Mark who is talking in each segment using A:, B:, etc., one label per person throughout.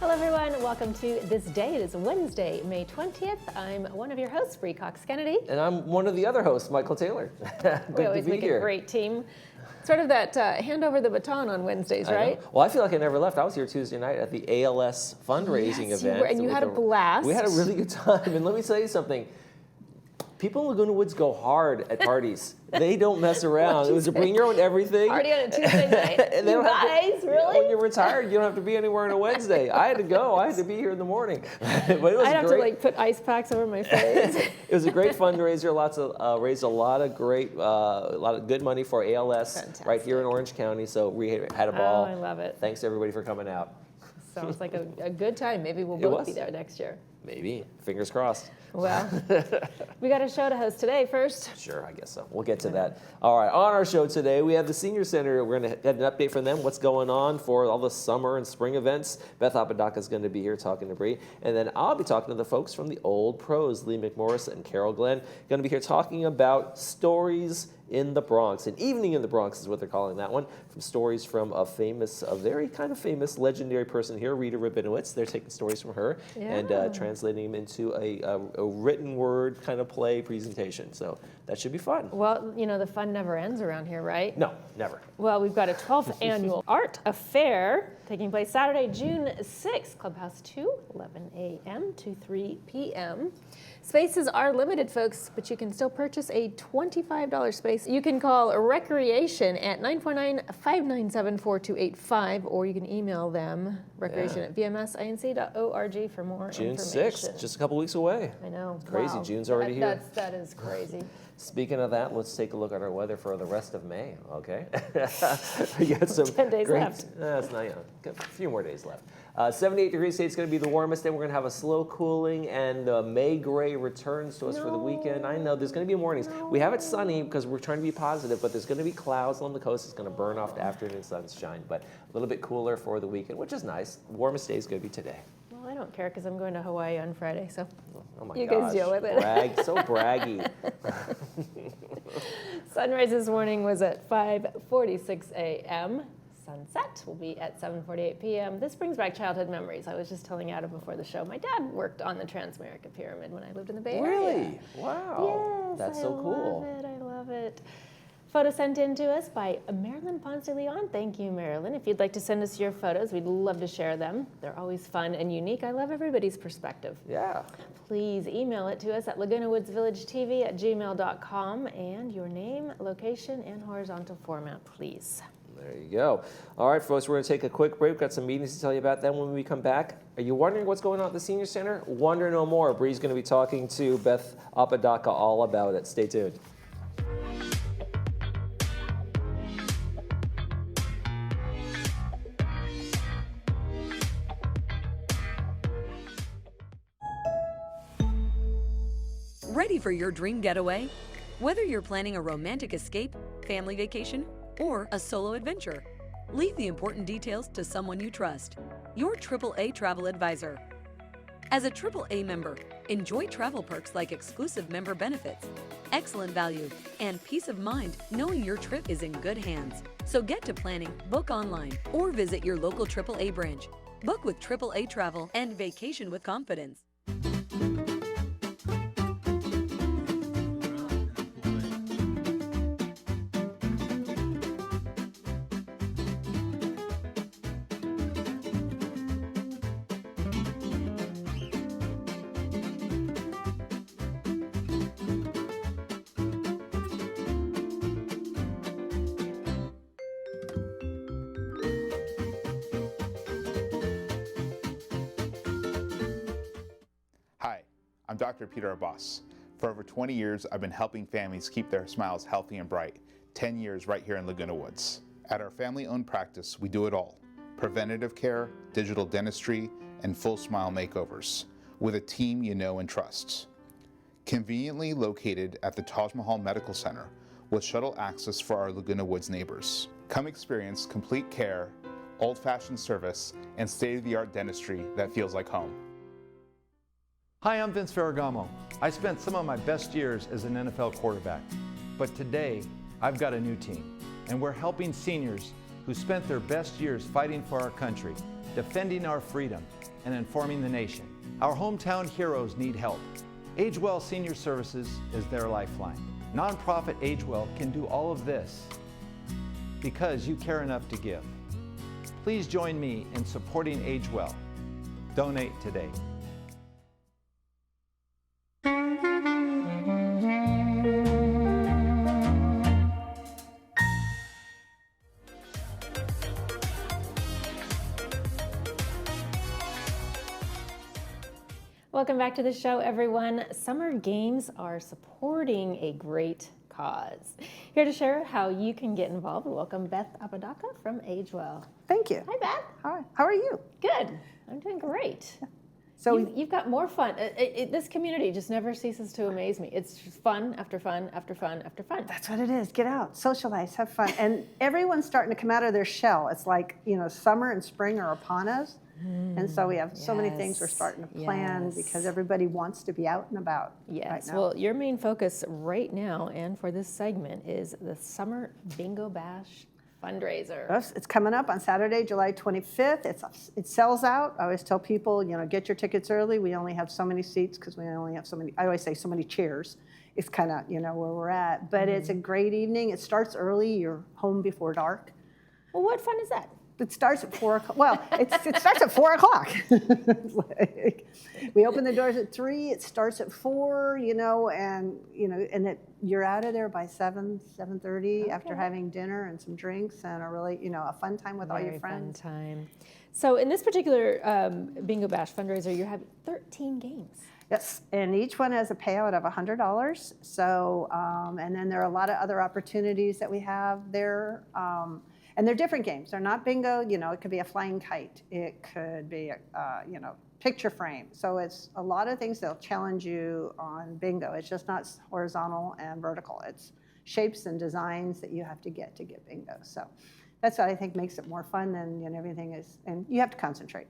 A: Hello everyone, welcome to This Day. It is Wednesday, May 20th. I'm one of your hosts, Bree Cox-Kennedy.
B: And I'm one of the other hosts, Michael Taylor. Good
A: we always
B: to be
A: make
B: here.
A: A great team. Sort of that hand over the baton on Wednesdays, right?
B: Well, I feel like I never left. I was here Tuesday night at the ALS fundraising event.
A: You were, and you had a blast.
B: We had a really good time. And let me tell you something. People in Laguna Woods go hard at parties. They don't mess around. It was a bring your own everything.
A: Party on a Tuesday night.
B: And
A: you guys, really?
B: When you're retired, you don't have to be anywhere on a Wednesday. I had to go. I had to be here in the morning. But it was
A: I'd have to like put ice packs over my face.
B: It was a great fundraiser. Raised a lot of good money for ALS.
A: Fantastic.
B: Right here in Orange County. So we had a ball.
A: Oh, I love it.
B: Thanks to everybody for coming out.
A: Sounds like a good time. Maybe we'll both be there next year.
B: Maybe. Fingers crossed.
A: Well, we got a show to host today first.
B: Sure, I guess so. We'll get to that. All right, on our show today, we have the Senior Center. We're going to get an update from them, what's going on for all the summer and spring events. Beth Apodaca is going to be here talking to Bree. And then I'll be talking to the folks from the Old Pros, Lee McMorris and Carol Glenn. Going to be here talking about stories in the Bronx. An evening in the Bronx is what they're calling that one. From stories from a very kind of famous, legendary person here, Rita Rabinowitz. They're taking stories from her and translating them into a written word kind of play presentation. So that should be fun.
A: Well, you know, the fun never ends around here, right?
B: No, never.
A: Well, we've got a 12th annual art affair taking place Saturday, June 6th, Clubhouse 2, 11 a.m. to 3 p.m. Spaces are limited, folks, but you can still purchase a $25 space. You can call Recreation at 949-597-4285, or you can email them, recreation@vmsinc.org for more information.
B: June 6th, just a couple weeks away.
A: I know.
B: Crazy,
A: wow.
B: June's already here.
A: That is crazy.
B: Speaking of that, let's take a look at our weather for the rest of May, okay? We got some
A: 10 days left.
B: It's not, a few more days left. 78 degrees today is going to be the warmest day. We're going to have a slow cooling, and May gray returns to us for the weekend. I know there's going to be mornings. We have it sunny because we're trying to be positive, but there's going to be clouds along the coast. It's going to burn off the afternoon sunshine, but a little bit cooler for the weekend, which is nice. Warmest day is going to be today.
A: Well, I don't care because I'm going to Hawaii on Friday, so
B: you
A: guys deal with it.
B: So braggy.
A: Sunrise this morning was at 5:46 a.m. Sunset will be at 7:48 p.m. This brings back childhood memories. I was just telling Adam before the show, my dad worked on the Transamerica Pyramid when I lived in the Bay Area.
B: Really? Wow.
A: Yes,
B: That's so cool.
A: I love it. Photo sent in to us by Marilyn Ponce de Leon. Thank you, Marilyn. If you'd like to send us your photos, we'd love to share them. They're always fun and unique. I love everybody's perspective.
B: Yeah.
A: Please email it to us at lagunawoodsvillagetv@gmail.com and your name, location, and horizontal format, please.
B: There you go. All right, folks, we're going to take a quick break. We've got some meetings to tell you about. Then when we come back, are you wondering what's going on at the Senior Center? Wonder no more. Bree's going to be talking to Beth Apodaca all about it. Stay tuned.
C: Ready for your dream getaway? Whether you're planning a romantic escape, family vacation, or a solo adventure, leave the important details to someone you trust. Your AAA travel advisor. As a AAA member, enjoy travel perks like exclusive member benefits, excellent value, and peace of mind knowing your trip is in good hands. So get to planning, book online, or visit your local AAA branch. Book with AAA Travel and vacation with confidence.
D: Hi, I'm Dr. Peter Abbas. For over 20 years, I've been helping families keep their smiles healthy and bright. 10 years right here in Laguna Woods. At our family-owned practice, we do it all. Preventative care, digital dentistry, and full smile makeovers, with a team you know and trust. Conveniently located at the Taj Mahal Medical Center, with shuttle access for our Laguna Woods neighbors. Come experience complete care, old-fashioned service, and state-of-the-art dentistry that feels like home.
E: Hi, I'm Vince Ferragamo. I spent some of my best years as an NFL quarterback, but today I've got a new team, and we're helping seniors who spent their best years fighting for our country, defending our freedom, and informing the nation. Our hometown heroes need help. AgeWell Senior Services is their lifeline. Nonprofit AgeWell can do all of this because you care enough to give. Please join me in supporting AgeWell. Donate today.
A: Welcome back to the show, everyone. Summer games are supporting a great cause. Here to share how you can get involved, welcome Beth Apodaca from AgeWell.
F: Thank you.
A: Hi, Beth.
F: Hi. How are you?
A: Good. I'm doing great.
F: So
A: You've got more fun. This community just never ceases to amaze me. It's just fun after fun after fun after fun.
F: that's what it is. Get out, socialize, have fun. And everyone's starting to come out of their shell. It's like, summer and spring are upon us. And so we have so many things we're starting to plan because everybody wants to be out and about right now.
A: Well, your main focus right now and for this segment is the Summer Bingo Bash fundraiser.
F: Yes, it's coming up on Saturday, July 25th. It sells out. I always tell people, get your tickets early. We only have so many seats because we only have so many, I always say so many chairs. It's kind of, where we're at. But it's a great evening. It starts early. You're home before dark.
A: Well, what fun is that?
F: It starts at 4 o'clock. Well, it starts at 4 o'clock. We open the doors at 3. It starts at 4. And you're out of there by 7:30 after having dinner and some drinks and a really, a fun time with all your friends.
A: Fun time. So in this particular Bingo Bash fundraiser, you have 13 games.
F: Yes, and each one has a payout of $100. So, and then there are a lot of other opportunities that we have there. And they're different games. They're not bingo. It could be a flying kite. It could be a, picture frame. So it's a lot of things that'll challenge you on bingo. It's just not horizontal and vertical. It's shapes and designs that you have to get bingo. So that's what I think makes it more fun than everything is. And you have to concentrate.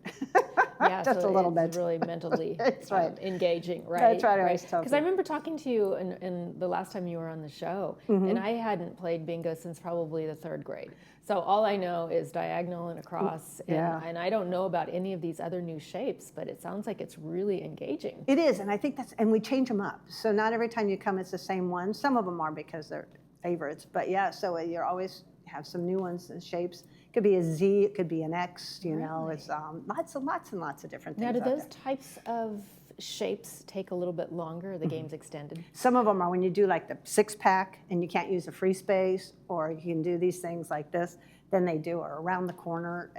A: Yeah,
F: just
A: so
F: a little
A: it's
F: bit.
A: really mentally
F: That's right.
A: engaging, right?
F: That's right, I always tell
A: Because I
F: people.
A: remember talking to you in the last time you were on the show, and I hadn't played bingo since probably the 3rd grade. So all I know is diagonal and across, and I don't know about any of these other new shapes, but it sounds like it's really engaging.
F: It is, and I think and we change them up. So not every time you come it's the same one. Some of them are because they're favorites, but yeah, so you're always have some new ones and shapes. It could be a Z, it could be an X, it's lots and lots of different things.
A: Now, do
F: out
A: those
F: there.
A: types of shapes take a little bit longer, the game's extended?
F: Some of them are when you do like the 6-pack and you can't use a free space, or you can do these things like this, then they do or around the corner.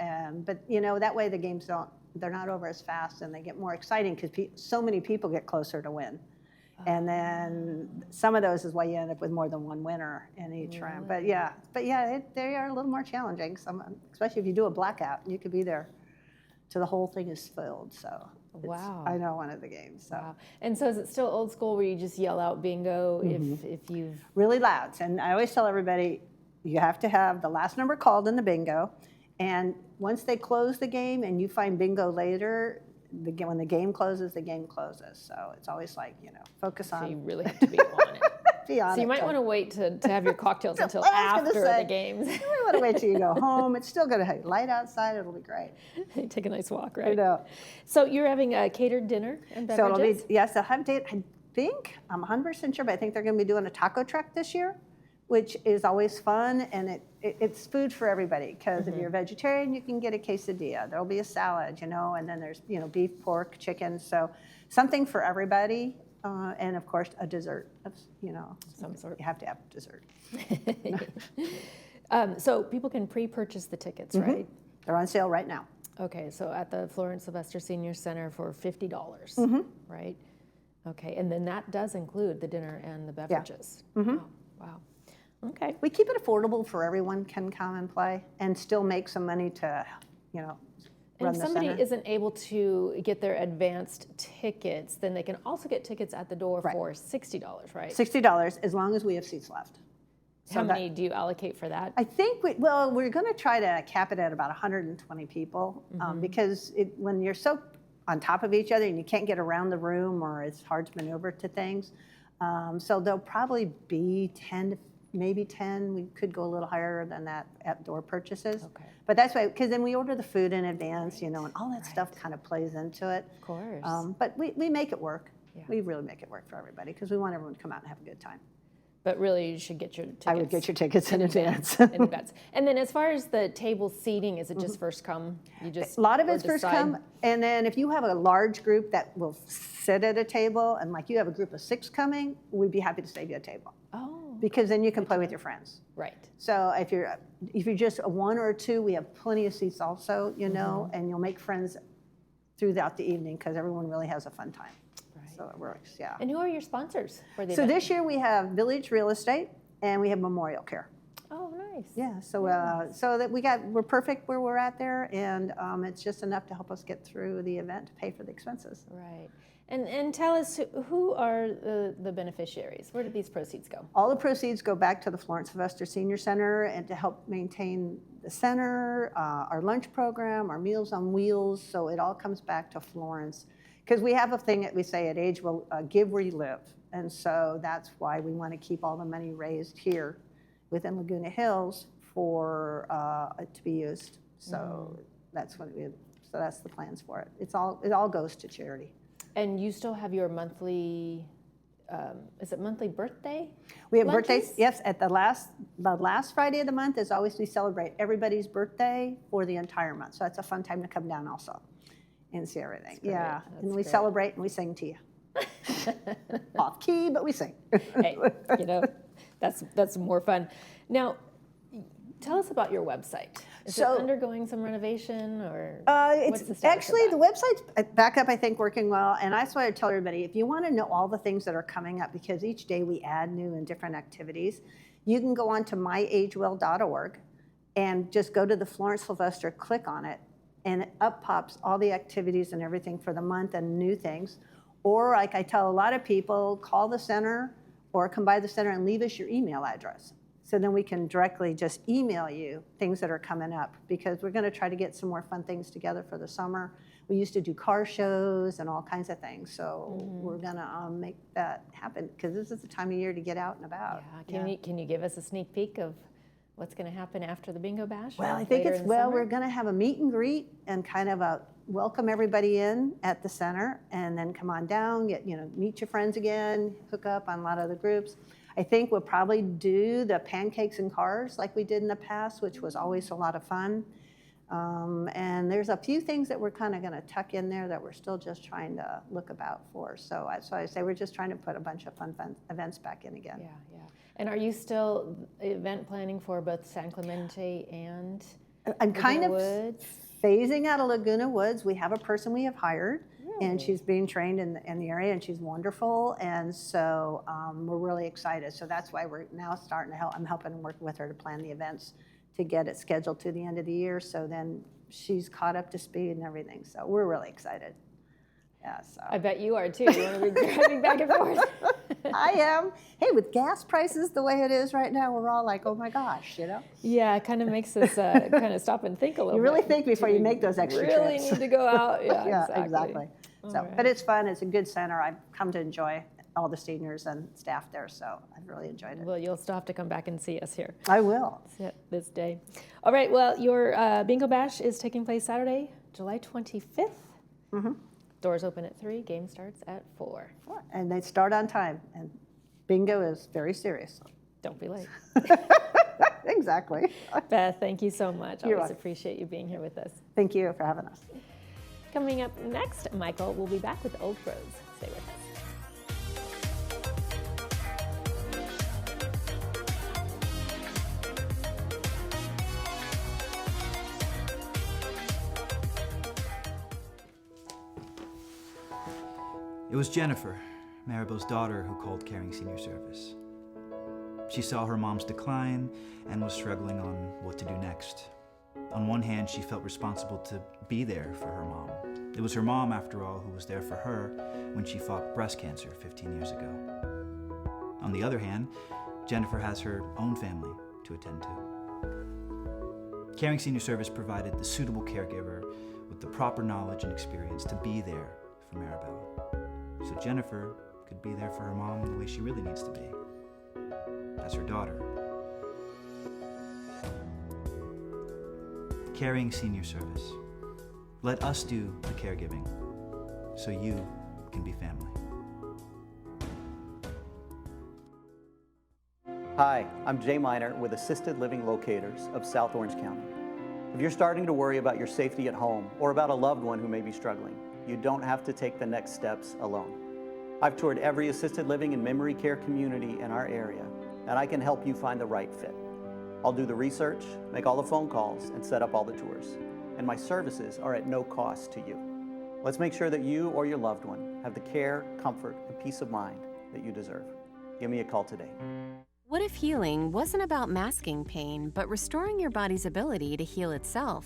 F: But that way the games they're not over as fast and they get more exciting because so many people get closer to win. And then some of those is why you end up with more than one winner in each round. But yeah, they are a little more challenging. Especially if you do a blackout, you could be there till the whole thing is filled. So
A: Wow.
F: I know one of the games. So
A: Wow. And so is it still old school where you just yell out bingo if you've...
F: really loud. And I always tell everybody, you have to have the last number called in the bingo. And once they close the game and you find bingo later, when the game closes, the game closes. So it's always like, focus on.
A: So you really have to be on it.
F: Be on
A: So you
F: it.
A: might want to wait to have your cocktails until
F: I was gonna
A: after
F: say,
A: the games.
F: You might want to wait till you go home. It's still going to have light outside. It'll be great.
A: Take a nice walk,
F: I
A: right?
F: know.
A: So you're having a catered dinner and
F: So it'll
A: beverages?
F: be, yes, they'll have date. I think, I'm 100% sure, but I think they're going to be doing a taco truck this year, which is always fun. And it's food for everybody because if you're a vegetarian, you can get a quesadilla. There'll be a salad, and then there's, beef, pork, chicken. So something for everybody. And of course, a dessert.
A: Some sort.
F: You have to have dessert.
A: So people can pre-purchase the tickets, right?
F: They're on sale right now.
A: Okay, so at the Florence Sylvester Senior Center for $50, right? Okay, and then that does include the dinner and the beverages. Oh, wow. Okay.
F: We keep it affordable for everyone can come and play and still make some money to,
A: And
F: run
A: if
F: the
A: somebody
F: center.
A: isn't able to get their advanced tickets, then they can also get tickets at the door
F: Right.
A: for $60, right?
F: $60 as long as we have seats left.
A: How
F: So that-
A: many do you allocate for that?
F: I think, we're going to try to cap it at about 120 people because when you're so on top of each other and you can't get around the room or it's hard to maneuver to things, so there'll probably be 10 to maybe 10. We could go a little higher than that at door purchases.
A: Okay.
F: But that's why, because then we order the food in advance, you know, and all that stuff kind of plays into it.
A: Of course.
F: But we make it work.
A: Yeah.
F: We really make it work for everybody because we want everyone to come out and have a good time.
A: But really, you should get your tickets.
F: I would get your tickets in advance.
A: In advance. And then as far as the table seating, is it just first come? You just
F: A lot of
A: or
F: it's first
A: decide?
F: come, and then if you have a large group that will sit at a table, and like you have a group of 6 coming, we'd be happy to save you a table
A: Oh,
F: because then you can play with your friends.
A: right.
F: So if you're just a 1 or 2, we have plenty of seats also, you know, and you'll make friends throughout the evening because everyone really has a fun time.
A: Right.
F: So it works, yeah.
A: And who are your sponsors for the
F: So
A: event?
F: this year we have Village Real Estate and we have Memorial Care.
A: Oh, nice.
F: Yeah, so that we're perfect where we're at there, and it's just enough to help us get through the event to pay for the expenses.
A: Right. And tell us who are the beneficiaries? Where do these proceeds go?
F: All the proceeds go back to the Florence Sylvester Senior Center and to help maintain the center, our lunch program, our Meals on Wheels. So it all comes back to Florence. Because we have a thing that we say at Age Well, give where you live. And so that's why we want to keep all the money raised here within Laguna Hills for it to be used. So that's the plans for it. It all goes to charity.
A: And you still have your monthly, is it monthly birthday?
F: We have
A: lunches?
F: birthdays, yes, at the last Friday of the month is always we celebrate everybody's birthday for the entire month. So that's a fun time to come down also and see everything.
A: great.
F: Yeah,
A: That's
F: and we
A: great.
F: celebrate and we sing to you. Off key, but we sing.
A: Hey, you know, that's more fun. Now, tell us about your website. Is it
F: So-
A: undergoing some renovation or
F: It's
A: what's the status
F: actually
A: of
F: the
A: that?
F: website's back up, I think, working well. And that's why I tell everybody, if you want to know all the things that are coming up, because each day we add new and different activities, you can go on to myagewell.org and just go to the Florence Sylvester, click on it, and up pops all the activities and everything for the month and new things. Or like I tell a lot of people, call the center or come by the center and leave us your email address. So then we can directly just email you things that are coming up because we're going to try to get some more fun things together for the summer. We used to do car shows and all kinds of things. So we're going to make that happen because this is the time of year to get out and about.
A: Yeah. Can you give us a sneak peek of what's going to happen after the bingo bash?
F: Well,
A: or
F: I think
A: later
F: it's,
A: in the summer?
F: we're going to have a meet and greet and kind of a welcome everybody in at the center and then come on down, meet your friends again, hook up on a lot of the groups. I think we'll probably do the pancakes and cars like we did in the past, which was always a lot of fun. And there's a few things that we're kind of going to tuck in there that we're still just trying to look about for. So I say we're just trying to put a bunch of fun events back in again.
A: Yeah, yeah. And are you still event planning for both San Clemente and
F: I'm kind of
A: Woods?
F: phasing out of Laguna Woods. We have a person we have hired, and she's being trained in the area, and she's wonderful. And so we're really excited. So that's why we're now starting to help. I'm helping and working with her to plan the events to get it scheduled to the end of the year. So then she's caught up to speed and everything. So we're really excited. Yeah. So
A: I bet you are too. You want to be driving back and forth.
F: I am. Hey, with gas prices the way it is right now, we're all like, oh my gosh,
A: Yeah, it kind of makes us kind of stop and think a little
F: You
A: bit.
F: really think before
A: Do
F: you
A: we
F: make those extra
A: really
F: trips.
A: need to go out. Yeah,
F: Yeah, exactly. So,
A: right.
F: but it's fun. It's a good center. I've come to enjoy all the seniors and staff there, so I've really enjoyed it.
A: Well, you'll still have to come back and see us here.
F: I will.
A: This day. All right, well, your bingo bash is taking place Saturday, July 25th.
F: Mm-hmm.
A: Doors open at 3, game starts at 4.
F: And they start on time, and bingo is very serious.
A: Don't be late.
F: Exactly.
A: Beth, thank you so much.
F: You're
A: Always
F: welcome.
A: appreciate you being here with us.
F: Thank you for having us.
A: Coming up next, Michael will be back with Old Pros. Stay with us.
G: It was Jennifer, Maribel's daughter, who called Caring Senior Service. She saw her mom's decline and was struggling on what to do next. On one hand, she felt responsible to be there for her mom. It was her mom, after all, who was there for her when she fought breast cancer 15 years ago. On the other hand, Jennifer has her own family to attend to. Caring Senior Service provided the suitable caregiver with the proper knowledge and experience to be there for Maribel, so Jennifer could be there for her mom the way she really needs to be. as her daughter. Caring Senior Service. Let us do the caregiving so you can be family.
H: Hi, I'm Jay Miner with Assisted Living Locators of South Orange County. If you're starting to worry about your safety at home or about a loved one who may be struggling, you don't have to take the next steps alone. I've toured every assisted living and memory care community in our area, and I can help you find the right fit. I'll do the research, make all the phone calls, and set up all the tours. And my services are at no cost to you. Let's make sure that you or your loved one have the care, comfort, and peace of mind that you deserve. Give me a call today.
I: What if healing wasn't about masking pain, but restoring your body's ability to heal itself?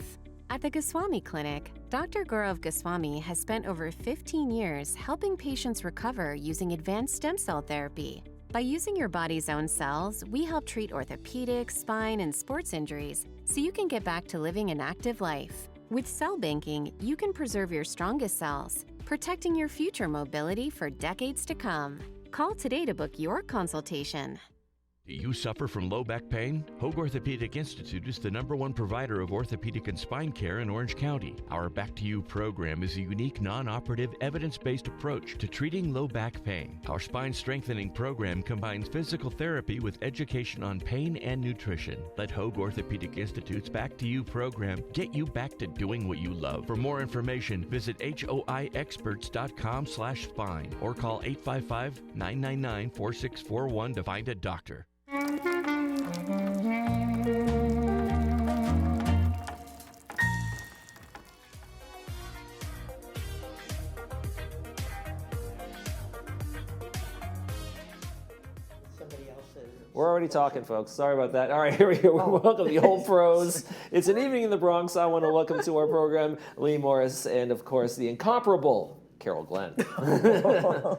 I: At the Goswami Clinic, Dr. Gaurav Goswami has spent over 15 years helping patients recover using advanced stem cell therapy. By using your body's own cells, we help treat orthopedic, spine, and sports injuries so you can get back to living an active life. With cell banking, you can preserve your strongest cells, protecting your future mobility for decades to come. Call today to book your consultation.
J: Do you suffer from low back pain? Hoag Orthopedic Institute is the #1 provider of orthopedic and spine care in Orange County. Our Back to You program is a unique, non-operative, evidence-based approach to treating low back pain. Our spine strengthening program combines physical therapy with education on pain and nutrition. Let Hoag Orthopedic Institute's Back to You program get you back to doing what you love. For more information, visit hoiexperts.com/spine or call 855-999-4641 to find a doctor.
B: We're already talking, folks. Sorry about that. All right, here we go. Welcome the Old Pros. It's an evening in the Bronx. I want to welcome to our program Lee Morris and, of course, the incomparable Carol Glenn,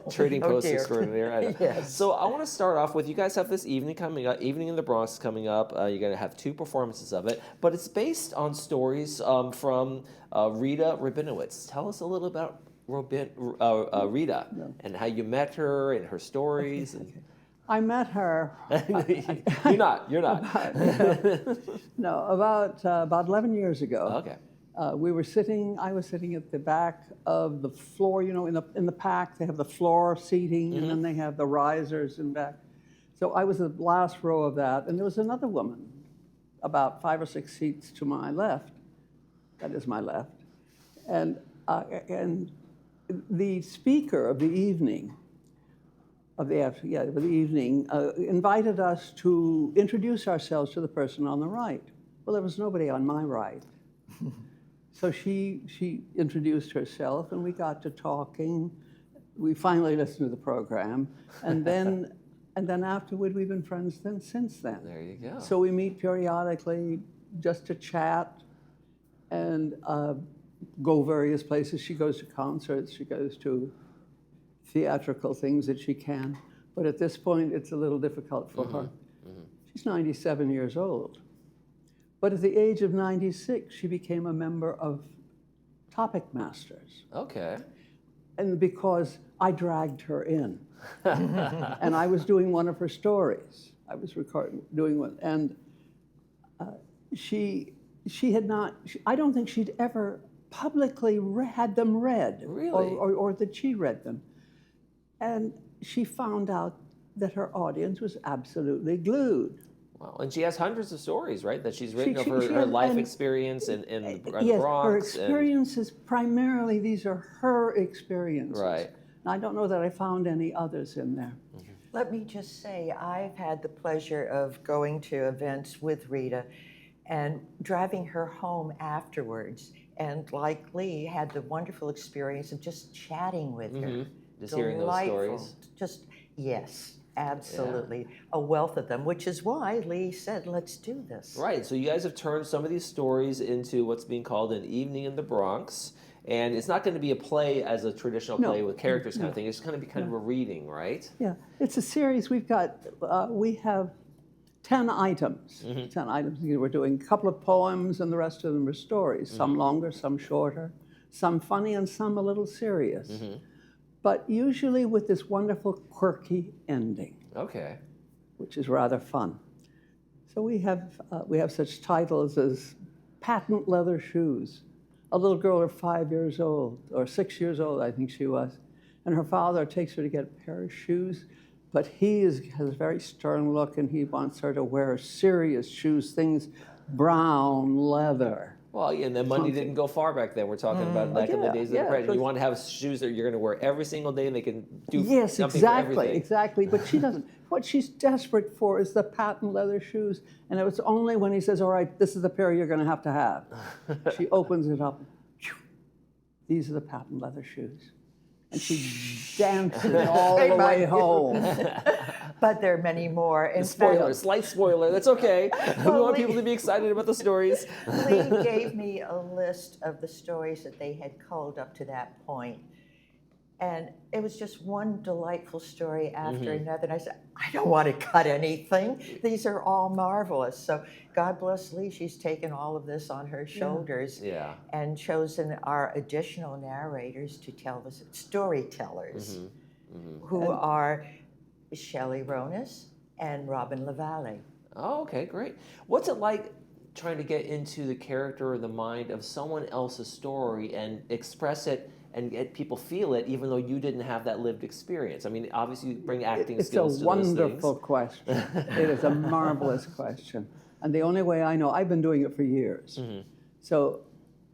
B: trading post extraordinaire.
K: Yes.
B: So I want to start off with, you guys have this evening coming up, Evening in the Bronx coming up. You're going to have 2 performances of it, but it's based on stories from Rita Rabinowitz. Tell us a little about Rita and how you met her and her stories. And
K: I met her.
B: You're not.
K: No, about 11 years ago.
B: Okay.
K: I was sitting at the back of the floor, in the pack, they have the floor seating, and then they have the risers in back. So I was at the last row of that, and there was another woman about 5 or 6 seats to my left. That is my left. And the speaker of the evening, invited us to introduce ourselves to the person on the right. Well, there was nobody on my right. So she introduced herself, and we got to talking. We finally listened to the program, and then afterward, we've been friends since then.
B: There you go.
K: So we meet periodically just to chat and go various places. She goes to concerts. She goes to theatrical things that she can. But at this point, it's a little difficult for her. She's 97 years old. But at the age of 96, she became a member of Topic Masters.
B: Okay.
K: And because I dragged her in. And I was doing one of her stories. I was doing one. And she had not, I don't think she'd ever publicly had them read.
B: Really?
K: Or that she read them. And she found out that her audience was absolutely glued.
B: Wow. And she has hundreds of stories, right, that she's written of her
K: has,
B: life experience in the Bronx.
K: Yes, her experiences, primarily these are her experiences.
B: Right.
K: And I don't know that I found any others in there.
L: Let me just say, I've had the pleasure of going to events with Rita and driving her home afterwards. And like Lee, had the wonderful experience of just chatting with her.
B: Just hearing those stories.
L: Yes. Absolutely. Yeah. A wealth of them, which is why Lee said, let's do this.
B: Right. So you guys have turned some of these stories into what's being called an Evening in the Bronx. And it's not going to be a play as a traditional play with characters kind of thing. It's going to be kind of a reading, right?
K: Yeah. It's a series. We have 10 items. 10 items. We're doing a couple of poems, and the rest of them are stories. Some longer, some shorter, some funny, and some a little serious. But usually with this wonderful, quirky ending.
B: Okay.
K: which is rather fun. So we have such titles as patent leather shoes. A little girl of 5 years old, or 6 years old, I think she was, and her father takes her to get a pair of shoes, but has a very stern look, and he wants her to wear serious shoes, things brown leather.
B: Well, yeah, and the money didn't go far back then. We're talking about back in the days of the Depression. You want to have shoes that you're going to wear every single day, and they can do something for everything.
K: Exactly. But she doesn't. What she's desperate for is the patent leather shoes, and it was only when he says, "All right, this is the pair you're going to have." She opens it up. These are the patent leather shoes, and she dances all the way home.
L: But there are many more. In
B: Spoiler, slight spoiler. That's okay. We want people to be excited about the stories.
L: Lee gave me a list of the stories that they had culled up to that point. And it was just one delightful story after another. And I said, I don't want to cut anything. These are all marvelous. So God bless Lee. She's taken all of this on her shoulders and chosen our additional narrators to tell the storytellers, who are Shelley Ronis and Robin LaValle.
B: Oh, okay, great. What's it like trying to get into the character or the mind of someone else's story and express it and get people feel it, even though you didn't have that lived experience? I mean, obviously you bring acting skills to those things.
K: It's a wonderful question. It is a marvelous question. And the only way I know, I've been doing it for years. So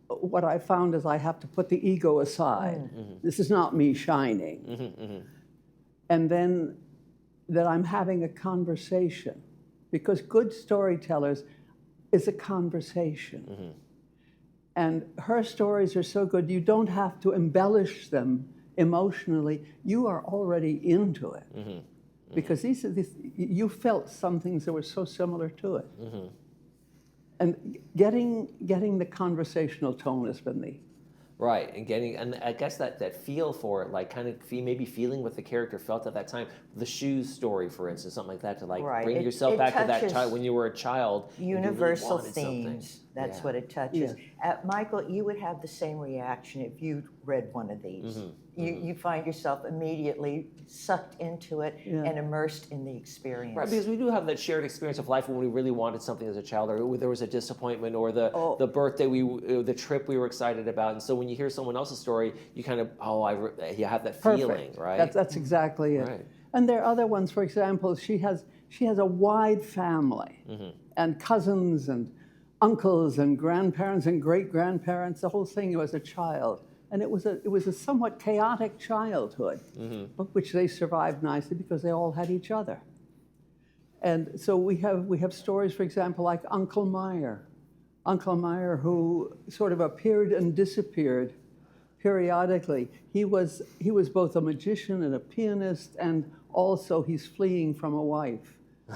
K: what I found is I have to put the ego aside. This is not me shining. And then that I'm having a conversation, because good storytellers is a conversation. And her stories are so good, you don't have to embellish them emotionally. You are already into it. Because you felt some things that were so similar to it. And getting the conversational tone has been the
B: Right, and I guess that feel for it, like kind of maybe feeling what the character felt at that time. The shoes story, for instance, something like that, to like bring yourself back to that time when you were a child.
L: Universal
B: really
L: themes. That's what it touches. Michael, you would have the same reaction if you read one of these. You find yourself immediately sucked into it and immersed in the experience.
B: Right, because we do have that shared experience of life when we really wanted something as a child, or there was a disappointment, or the birthday the trip we were excited about, and so when you hear someone else's story, you kind of you have that feeling, right?
K: That's exactly it.
B: Right.
K: And there are other ones. For example, she has a wide family, and cousins and uncles and grandparents and great grandparents. The whole thing as a child. And it was a somewhat chaotic childhood, but which they survived nicely because they all had each other. And so we have stories, for example, like Uncle Meyer. Uncle Meyer, who sort of appeared and disappeared periodically. He was both a magician and a pianist, and also he's fleeing from a wife.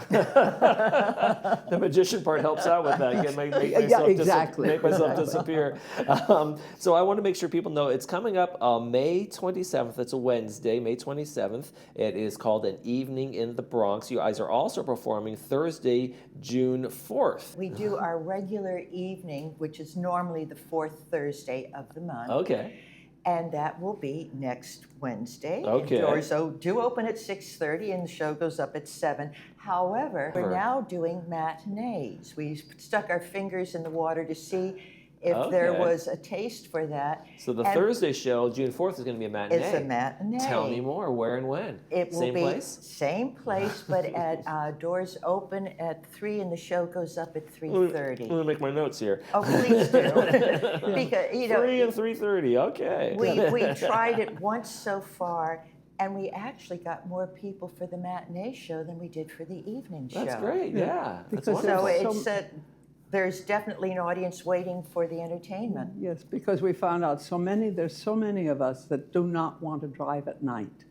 B: The magician part helps out with that. Make myself disappear. So I want to make sure people know it's coming up May 27th. It's a Wednesday, May 27th. It is called An Evening in the Bronx. You guys are also performing Thursday, June 4th.
L: We do our regular evening, which is normally the fourth Thursday of the month.
B: Okay.
L: And that will be next Wednesday.
B: Okay.
L: And doors do open at 6:30 and the show goes up at 7. However, we're now doing matinees. We stuck our fingers in the water to see if there was a taste for that.
B: So the Thursday show, June 4th, is going to be a matinee.
L: It's a matinee.
B: Tell me more. Where and when?
L: It will
B: Same
L: be
B: place?
L: Same place, but at doors open at 3 and the show goes up at 3:30.
B: Let me make my notes here.
L: Oh, please do. Because
B: 3 and 3:30. Okay.
L: We tried it once so far, and we actually got more people for the matinee show than we did for the evening show.
B: That's great. Yeah. That's
L: So
B: wonderful.
L: it's there's definitely an audience waiting for the entertainment.
K: Yes, because we found out there's so many of us that do not want to drive at night.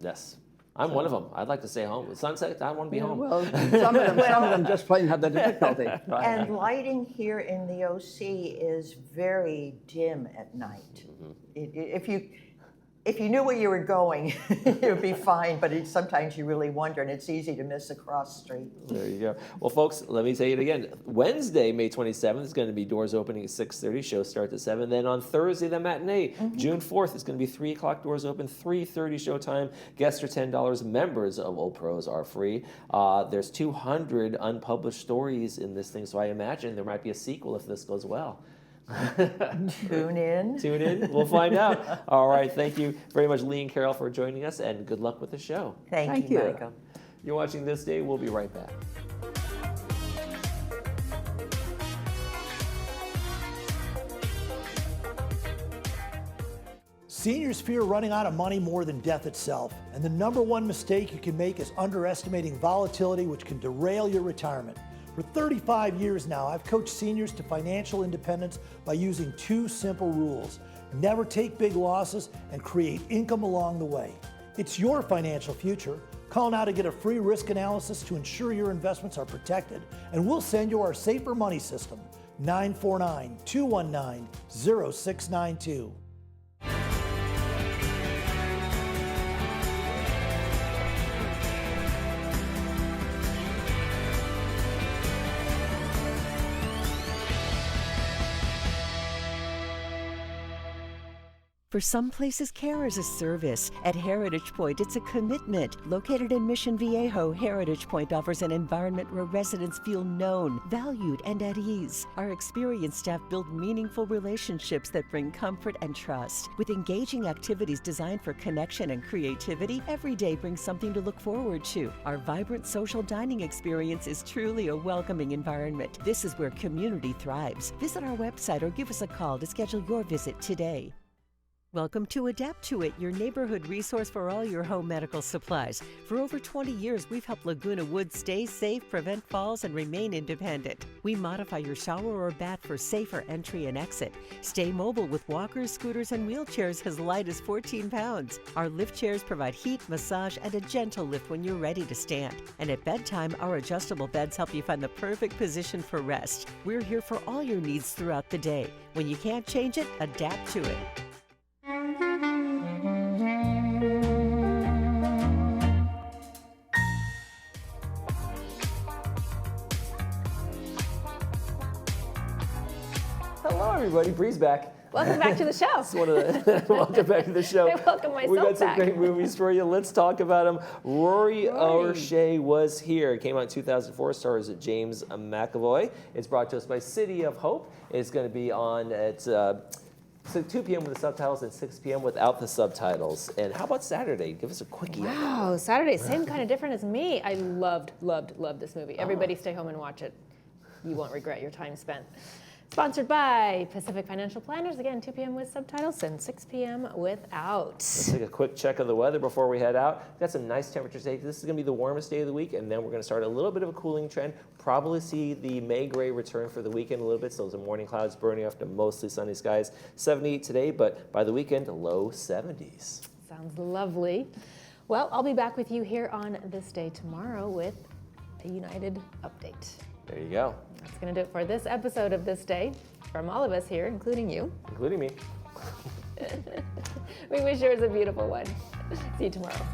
B: Yes. I'm one of them. I'd like to stay home. With sunset, I want to be home.
K: Well, some of them just plain have the difficulty. Right?
L: And lighting here in the OC is very dim at night. if you knew where you were going, it would be fine, but sometimes you really wonder, and it's easy to miss a cross street.
B: There you go. Well, folks, let me say it again. Wednesday, May 27th, is going to be doors opening at 6:30, show starts at 7. Then on Thursday, the matinee, June 4th, is going to be 3 o'clock, doors open, 3:30 showtime. Guests are $10. Members of Old Pros are free. There's 200 unpublished stories in this thing, so I imagine there might be a sequel if this goes well.
L: Tune in.
B: Tune in. We'll find out. All right. Thank you very much, Lee and Carol, for joining us, and good luck with the show.
L: Thank you, Michael.
B: You're watching This Day. We'll be right back.
M: Seniors fear running out of money more than death itself, and the number one mistake you can make is underestimating volatility, which can derail your retirement. For 35 years now, I've coached seniors to financial independence by using 2 simple rules. Never take big losses and create income along the way. It's your financial future. Call now to get a free risk analysis to ensure your investments are protected, and we'll send you our Safer Money System, 949-219-0692.
N: For some places, care is a service. At Heritage Point, it's a commitment. Located in Mission Viejo, Heritage Point offers an environment where residents feel known, valued, and at ease. Our experienced staff build meaningful relationships that bring comfort and trust. With engaging activities designed for connection and creativity, every day brings something to look forward to. Our vibrant social dining experience is truly a welcoming environment. This is where community thrives. Visit our website or give us a call to schedule your visit today. Welcome to Adapt to It, your neighborhood resource for all your home medical supplies. For over 20 years, we've helped Laguna Woods stay safe, prevent falls, and remain independent. We modify your shower or bath for safer entry and exit. Stay mobile with walkers, scooters, and wheelchairs as light as 14 pounds. Our lift chairs provide heat, massage, and a gentle lift when you're ready to stand. And at bedtime, our adjustable beds help you find the perfect position for rest. We're here for all your needs throughout the day. When you can't change it, adapt to it.
B: Hello, everybody. Bree's back.
A: Welcome back to the show.
B: It's one of the, welcome back to the show.
A: I welcome myself
B: We got some
A: back.
B: great movies for you. Let's talk about them. Rory O'Shea Was Here. It came out in 2004. Stars James McAvoy. It's brought to us by City of Hope. It's going to be on at 2 p.m. with the subtitles and 6 p.m. without the subtitles. And how about Saturday? Give us a quickie.
A: Wow, Saturday, same kind of different as me. I loved this movie. Everybody stay home and watch it. You won't regret your time spent. Sponsored by Pacific Financial Planners. Again, 2 p.m. with subtitles and 6 p.m. without.
B: Let's take a quick check of the weather before we head out. Got some nice temperatures today. This is going to be the warmest day of the week, and then we're going to start a little bit of a cooling trend. Probably see the May gray return for the weekend a little bit. So some morning clouds burning off to mostly sunny skies. 78 today, but by the weekend, low 70s.
A: Sounds lovely. Well, I'll be back with you here on This Day tomorrow with a United update.
B: There you go.
A: That's going to do it for this episode of This Day. From all of us here, including you.
B: Including me.
A: We wish yours a beautiful one. See you tomorrow.